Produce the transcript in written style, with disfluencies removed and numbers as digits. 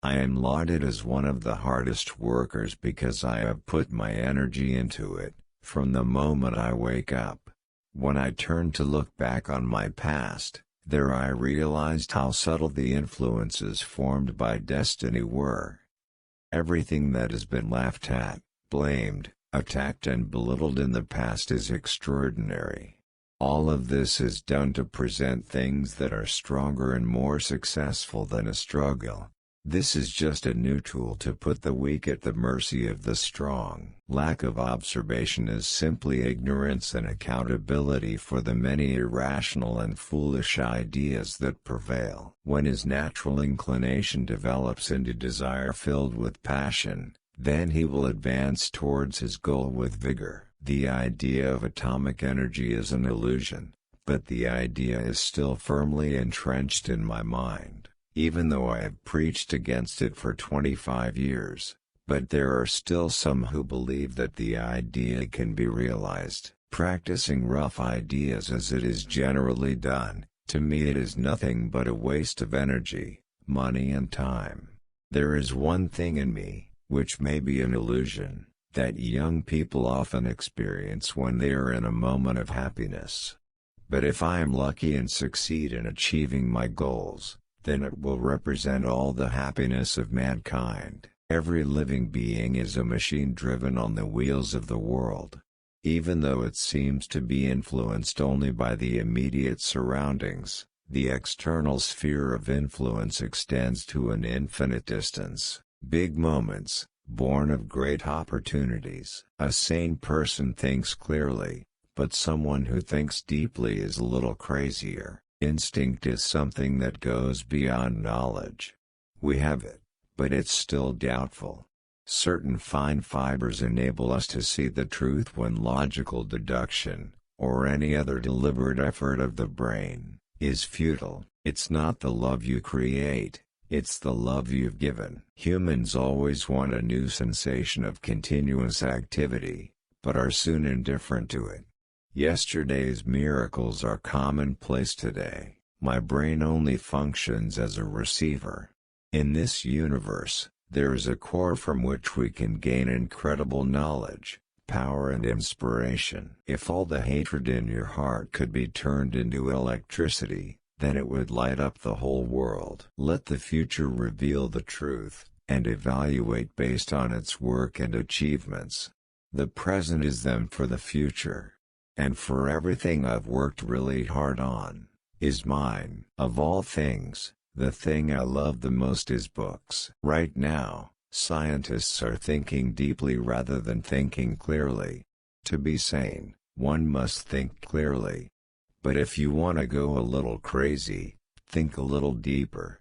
I am lauded as one of the hardest workers because I have put my energy into it, from the moment I wake up. When I turn to look back on my past, there I realized how subtle the influences formed by destiny were. Everything that has been laughed at, blamed, attacked and belittled in the past is extraordinary. All of this is done to present things that are stronger and more successful than a struggle. This is just a new tool to put the weak at the mercy of the strong. Lack of observation is simply ignorance and accountability for the many irrational and foolish ideas that prevail. When his natural inclination develops into desire filled with passion, then he will advance towards his goal with vigor. The idea of atomic energy is an illusion, but the idea is still firmly entrenched in my mind. Even though I have preached against it for 25 years, but there are still some who believe that the idea can be realized. Practicing rough ideas as it is generally done, to me it is nothing but a waste of energy, money and time. There is one thing in me, which may be an illusion, that young people often experience when they are in a moment of happiness. But if I am lucky and succeed in achieving my goals, then it will represent all the happiness of mankind. Every living being is a machine driven on the wheels of the world. Even though it seems to be influenced only by the immediate surroundings, the external sphere of influence extends to an infinite distance. Big moments, born of great opportunities. A sane person thinks clearly, but someone who thinks deeply is a little crazier. Instinct is something that goes beyond knowledge. We have it, but it's still doubtful. Certain fine fibers enable us to see the truth when logical deduction, or any other deliberate effort of the brain, is futile. It's not the love you create, it's the love you've given. Humans always want a new sensation of continuous activity, but are soon indifferent to it. Yesterday's miracles are commonplace today. My brain only functions as a receiver. In this universe, there is a core from which we can gain incredible knowledge, power and inspiration. If all the hatred in your heart could be turned into electricity, then it would light up the whole world. Let the future reveal the truth, and evaluate based on its work and achievements. The present is them for the future. And for everything I've worked really hard on, is mine. Of all things, the thing I love the most is books. Right now, scientists are thinking deeply rather than thinking clearly. To be sane, one must think clearly. But if you want to go a little crazy, think a little deeper.